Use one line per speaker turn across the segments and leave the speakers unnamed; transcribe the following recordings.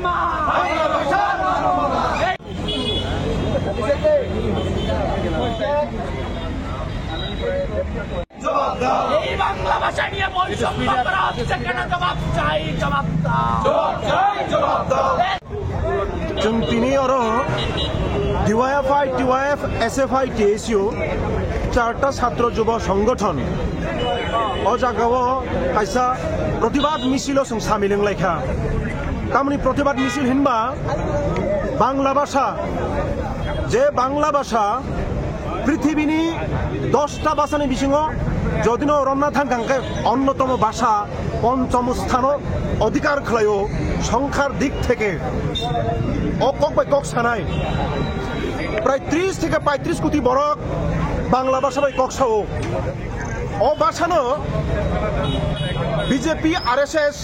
মা এই বাংলা ভাষা নিয়ে বৈষম্য করা হচ্ছে কেন? জবাব চাই, জবাব দাও।
जों दिनै आरो DYFI, TYF, SFI, TSU चारटा छात्र युव संगठन ओ जागाव कायसा प्रतिबाद मिसिल जों सामिलिं लायखा तामनि प्रतिबाद मिसिल हिनबा बांला भाषा जे बांला भाषा पृथिवीनि 10टा भाषानि बिथिङाव যদিও রমনা থাঙ্কাঙ্কে অন্যতম ভাষা পঞ্চম স্থান অধিকার খালায়ও সংখ্যার দিক থেকে অকক বাই কক সানাই প্রায় 30 থেকে 35 কোটি বরক বাংলা ভাষা বাই কক সাও ও ভাষানো বিজেপি আরএসএস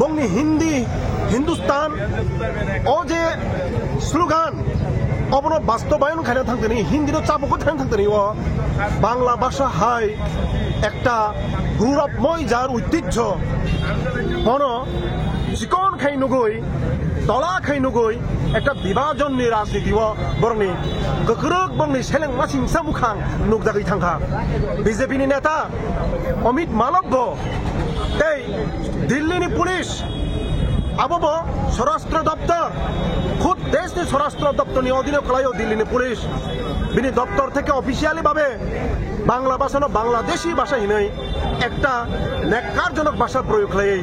বংনি হিন্দি হিন্দুস্তান ও যে স্লোগান অবন বাস্তবায়ন খাইনা থাকতেনি হিন্দির চাপকো থাইনা থাকতেনি ও বাংলা ভাষা হাই একটা গৌরবময় যার ঐতিহ্য মন চিকন খাই নগৈ তলা খাই নগৈ একটা বিভাজননি রাজনীতি ও বরংনি গোख्रोग বংনি সেলেং মাসিংসা মুখাং নুকজাগৈ থাঙ্কা বিজেপিনি নেতা অমিত মালব্য এই দিল্লিনি পুলিশ আবো স্বরাষ্ট্র দপ্তর खुद देश ने स्वराष्ट्र दप्तर अधीन खलायो दिल्ली पुलिस बिनि दप्तर থেকে অফিসিয়ালি ভাবে বাংলা ভাষা না বাংলাদেশি ভাষা হিনাই একটা নেকারজনক ভাষা প্রয়োগ খালাই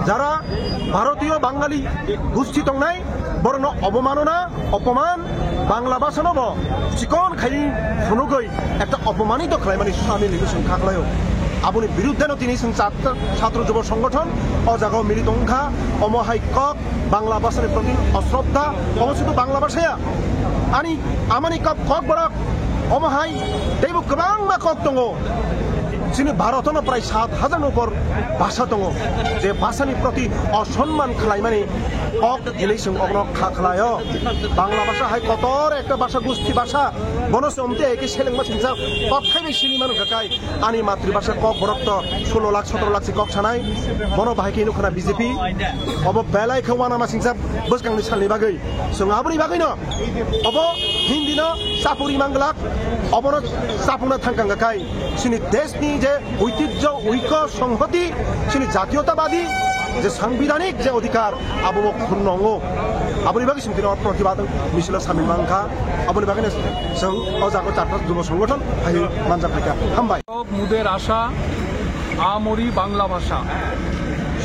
যারা ভারতীয় বাঙালি গোষ্ঠী তংনাই বরং অবমাননা অপমান বাংলা ভাষা নব চিকন খাই ফুনুগৈ একটা অপমানিত খালাই মানে স্বামী লিখেছেন খাখলায়ও আপনি বিরুদ্ধে তিনি ছাত্র যুব সংগঠন অজাগাও মিলিত অংখা অমহাইকক বাংলা ভাষার প্রতি অশ্রদ্ধা অবশ্যই বাংলা ভাষায়া আনি আমানি কক কক বরক অমহাই তেবু গোबां मा কক दङ যিনি ভারতনো প্রায় 7000 উপর ভাষা দङ যে ভাষানি প্রতি অসম্মান খালাই মানে কক এলেইসং অগ্ন খাখলায় বাংলা ভাষা হাই কতর একটা ভাষা গোষ্ঠী ভাষা বনস অমতে একে সেলেংমা সিংসা কক খাইবে সিনি মানু গাকাই আনি মাতৃভাষা কক বরক্ত 16 লাখ 17 লাখ কক ছানাই বন ভাইকে নুখনা বিজেপি অব বেলাই খওয়ানা মা সিংসা বসকাংনি সালনি বাগै जों आबोरै बागै न अब हिन्दी न सापुरी मांगलाक अबन सापुना थांकां गाकाय सिनि देशनि जे ঐতিহ্য ঐক্য সংহতি सिनि জাতীয়তাবাদী যে সাংবিধানিক যে অধিকার আবো খুন্নঙ্গ আবরি বাকি সিমতিন প্রতিবাদ মিছিল সামিল মাংখা আবরি বাকি जों অজাগো চারটা যুব সংগঠন হাই মানজাফাইকা হামবাই
মুদের আশা আমরি বাংলা ভাষা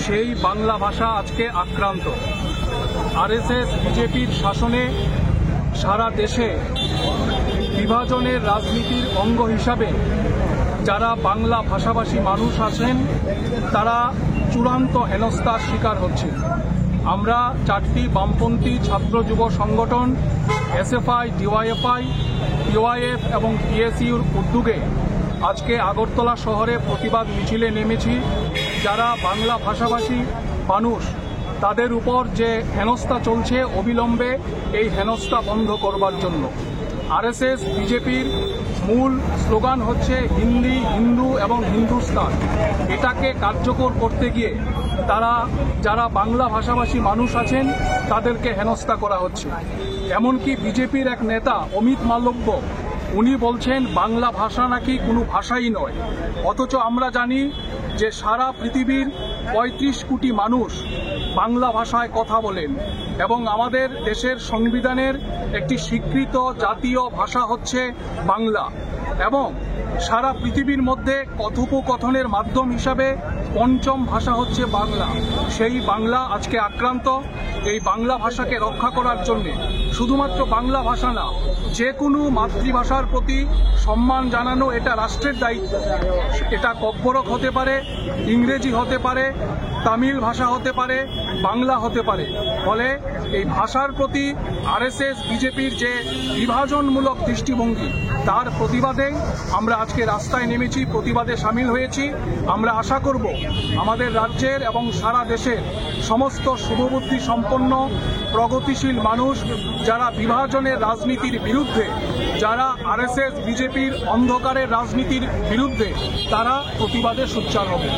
সেই বাংলা ভাষা আজকে আক্রান্ত আরএসএস বিজেপির শাসনে সারা দেশে বিভাজনের রাজনীতির অঙ্গ হিসাবে যারা বাংলা ভাষাভাষী মানুষ আছেন তারা চূড়ান্ত হেনস্থার শিকার হচ্ছে। আমরা চারটি বামপন্থী ছাত্র যুব সংগঠন এসএফআই, ডিওয়াইএফআই, টিওয়াইএফ এবং টিএসইউর উদ্যোগে আজকে আগরতলা শহরে প্রতিবাদ মিছিলে নেমেছি। যারা বাংলা ভাষাভাষী মানুষ তাদের উপর যে হেনস্থা চলছে অবিলম্বে এই হেনস্থা বন্ধ করবার জন্য আরএসএস বিজেপির মূল স্লোগান হচ্ছে হিন্দি, হিন্দু এবং হিন্দুস্তান। এটাকে কার্যকর করতে গিয়ে তারা যারা বাংলা ভাষাভাষী মানুষ আছেন তাদেরকে হেনস্থা করা হচ্ছে। এমনকি বিজেপির এক নেতা অমিত মালব্য উনি বলছেন বাংলা ভাষা নাকি কোনো ভাষাই নয়, অথচ আমরা জানি যে সারা পৃথিবীর 35 কোটি মানুষ বাংলা ভাষায় কথা বলেন এবং আমাদের দেশের সংবিধানের একটি স্বীকৃত জাতীয় ভাষা হচ্ছে বাংলা এবং সারা পৃথিবীর মধ্যে কথোপকথনের মাধ্যম হিসাবে পঞ্চম ভাষা হচ্ছে বাংলা। সেই বাংলা আজকে আক্রান্ত। এই বাংলা ভাষাকে রক্ষা করার জন্য শুধুমাত্র বাংলা ভাষা না, যে কোনো মাতৃভাষার প্রতি সম্মান জানানো এটা রাষ্ট্রের দায়িত্ব। এটা ককবরক হতে পারে, ইংরেজি হতে পারে, তামিল ভাষা হতে পারে, বাংলা হতে পারে। ফলে এই ভাষার প্রতি আরএসএস বিজেপির যে বিভাজনমূলক দৃষ্টিভঙ্গি তার প্রতিবাদে আমরা আজকে রাস্তায় নেমেছি, প্রতিবাদে সামিল হয়েছি। আমরা আশা করব আমাদের রাজ্যের এবং সারা দেশের সমস্ত শুভবুদ্ধি সম্পন্ন প্রগতিশীল মানুষ যারা বিভাজনের রাজনীতির বিরুদ্ধে, যারা আরএসএস বিজেপির অন্ধকারের রাজনীতির বিরুদ্ধে, তারা প্রতিবাদে সোচ্চার হবে।